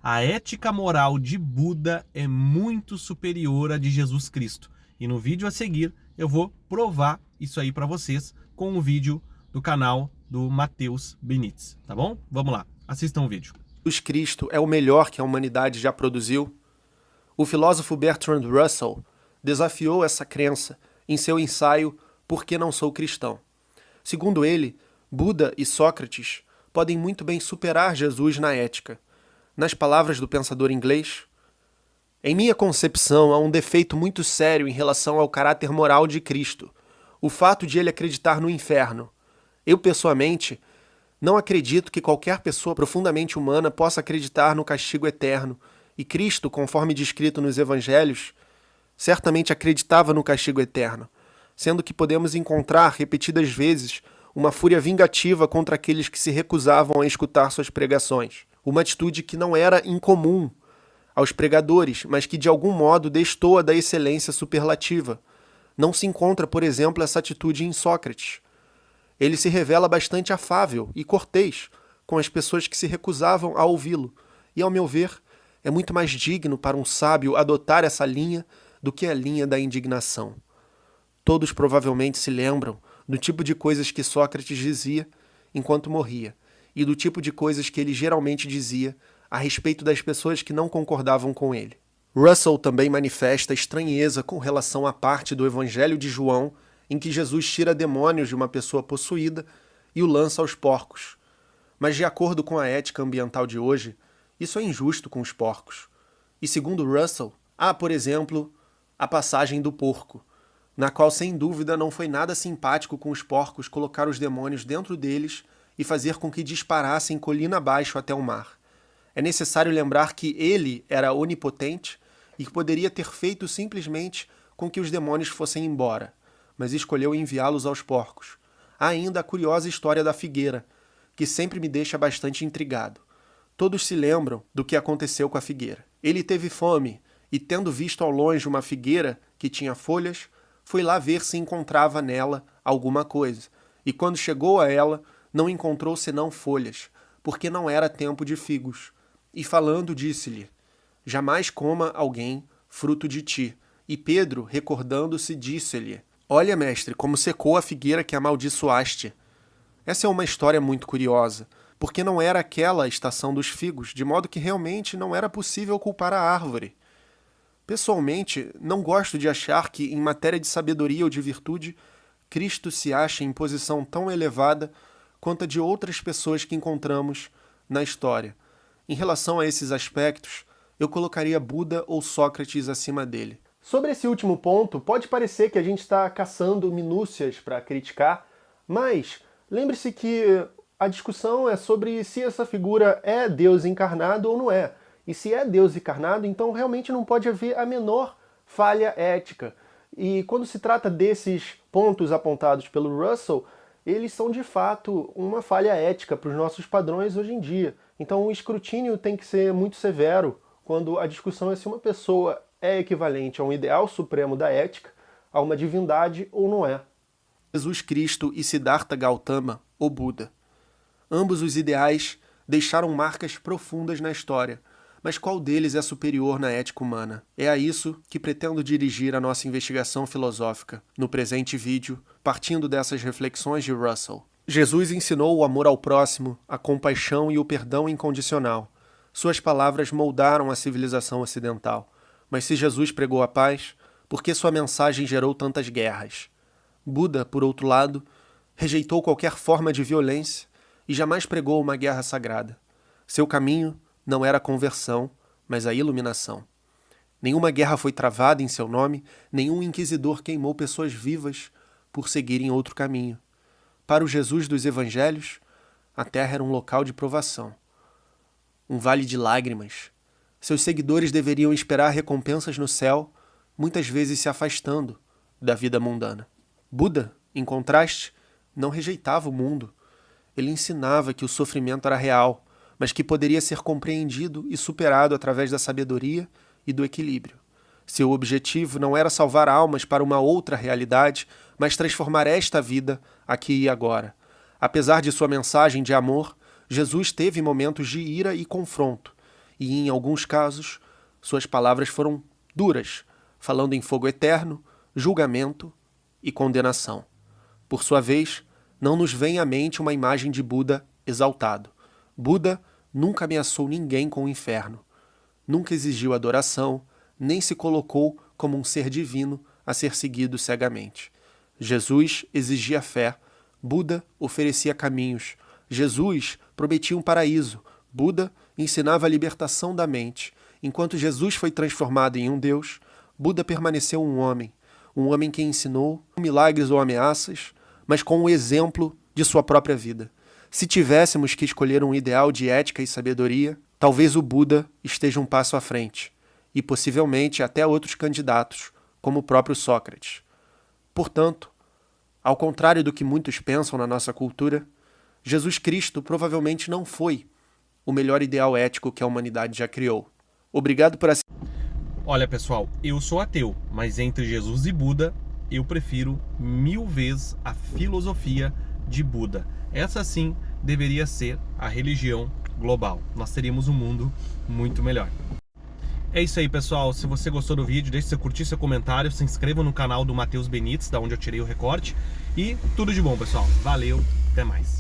A ética moral de Buda é muito superior à de Jesus Cristo. E no vídeo a seguir eu vou provar isso aí para vocês com um vídeo do canal do Matheus Benítez, tá bom? Vamos lá, assistam o vídeo. Jesus Cristo é o melhor que a humanidade já produziu? O filósofo Bertrand Russell desafiou essa crença em seu ensaio Por que não sou cristão? Segundo ele, Buda e Sócrates podem muito bem superar Jesus na ética. Nas palavras do pensador inglês, em minha concepção há um defeito muito sério em relação ao caráter moral de Cristo, o fato de ele acreditar no inferno. Eu, pessoalmente, não acredito que qualquer pessoa profundamente humana possa acreditar no castigo eterno, e Cristo, conforme descrito nos Evangelhos, certamente acreditava no castigo eterno, sendo que podemos encontrar repetidas vezes uma fúria vingativa contra aqueles que se recusavam a escutar suas pregações. Uma atitude que não era incomum aos pregadores, mas que de algum modo destoa da excelência superlativa. Não se encontra, por exemplo, essa atitude em Sócrates. Ele se revela bastante afável e cortês com as pessoas que se recusavam a ouvi-lo, e, ao meu ver, é muito mais digno para um sábio adotar essa linha do que a linha da indignação. Todos provavelmente se lembram do tipo de coisas que Sócrates dizia enquanto morria, e do tipo de coisas que ele geralmente dizia a respeito das pessoas que não concordavam com ele. Russell também manifesta estranheza com relação à parte do Evangelho de João em que Jesus tira demônios de uma pessoa possuída e o lança aos porcos. Mas de acordo com a ética ambiental de hoje, isso é injusto com os porcos. E segundo Russell, há, por exemplo, a passagem do porco, na qual sem dúvida não foi nada simpático com os porcos colocar os demônios dentro deles e fazer com que disparassem colina abaixo até o mar. É necessário lembrar que ele era onipotente e que poderia ter feito simplesmente com que os demônios fossem embora, mas escolheu enviá-los aos porcos. Há ainda a curiosa história da figueira, que sempre me deixa bastante intrigado. Todos se lembram do que aconteceu com a figueira. Ele teve fome e, tendo visto ao longe uma figueira que tinha folhas, foi lá ver se encontrava nela alguma coisa. E quando chegou a ela, não encontrou senão folhas, porque não era tempo de figos. E falando, disse-lhe: jamais coma alguém fruto de ti. E Pedro, recordando-se, disse-lhe: olha, mestre, como secou a figueira que amaldiçoaste. Essa é uma história muito curiosa, porque não era aquela a estação dos figos, de modo que realmente não era possível culpar a árvore. Pessoalmente, não gosto de achar que, em matéria de sabedoria ou de virtude, Cristo se acha em posição tão elevada quanto a de outras pessoas que encontramos na história. Em relação a esses aspectos, eu colocaria Buda ou Sócrates acima dele. Sobre esse último ponto, pode parecer que a gente está caçando minúcias para criticar, mas lembre-se que a discussão é sobre se essa figura é Deus encarnado ou não é. E se é Deus encarnado, então realmente não pode haver a menor falha ética. E quando se trata desses pontos apontados pelo Russell, eles são de fato uma falha ética para os nossos padrões hoje em dia. Então o escrutínio tem que ser muito severo quando a discussão é se uma pessoa é equivalente a um ideal supremo da ética, a uma divindade ou não é. Jesus Cristo e Siddhartha Gautama, o Buda. Ambos os ideais deixaram marcas profundas na história, mas qual deles é superior na ética humana? É a isso que pretendo dirigir a nossa investigação filosófica, no presente vídeo, partindo dessas reflexões de Russell. Jesus ensinou o amor ao próximo, a compaixão e o perdão incondicional. Suas palavras moldaram a civilização ocidental. Mas se Jesus pregou a paz, por que sua mensagem gerou tantas guerras? Buda, por outro lado, rejeitou qualquer forma de violência e jamais pregou uma guerra sagrada. Seu caminho não era a conversão, mas a iluminação. Nenhuma guerra foi travada em seu nome, nenhum inquisidor queimou pessoas vivas por seguirem outro caminho. Para o Jesus dos Evangelhos, a terra era um local de provação, um vale de lágrimas. Seus seguidores deveriam esperar recompensas no céu, muitas vezes se afastando da vida mundana. Buda, em contraste, não rejeitava o mundo. Ele ensinava que o sofrimento era real, mas que poderia ser compreendido e superado através da sabedoria e do equilíbrio. Seu objetivo não era salvar almas para uma outra realidade, mas transformar esta vida aqui e agora. Apesar de sua mensagem de amor, Jesus teve momentos de ira e confronto, e, em alguns casos, suas palavras foram duras, falando em fogo eterno, julgamento e condenação. Por sua vez, não nos vem à mente uma imagem de Buda exaltado. Buda nunca ameaçou ninguém com o inferno, nunca exigiu adoração, nem se colocou como um ser divino a ser seguido cegamente. Jesus exigia fé, Buda oferecia caminhos, Jesus prometia um paraíso, Buda ensinava a libertação da mente. Enquanto Jesus foi transformado em um Deus, Buda permaneceu um homem que ensinou milagres ou ameaças, mas com o exemplo de sua própria vida. Se tivéssemos que escolher um ideal de ética e sabedoria, talvez o Buda esteja um passo à frente, e possivelmente até outros candidatos, como o próprio Sócrates. Portanto, ao contrário do que muitos pensam na nossa cultura, Jesus Cristo provavelmente não foi o melhor ideal ético que a humanidade já criou. Obrigado por assistir. Olha, pessoal, eu sou ateu, mas entre Jesus e Buda, eu prefiro 1000 vezes a filosofia de Buda. Essa sim deveria ser a religião global. Nós teríamos um mundo muito melhor. É isso aí, pessoal. Se você gostou do vídeo, deixe seu curtir, seu comentário, se inscreva no canal do Matheus Benites, da onde eu tirei o recorte. E tudo de bom, pessoal. Valeu, até mais.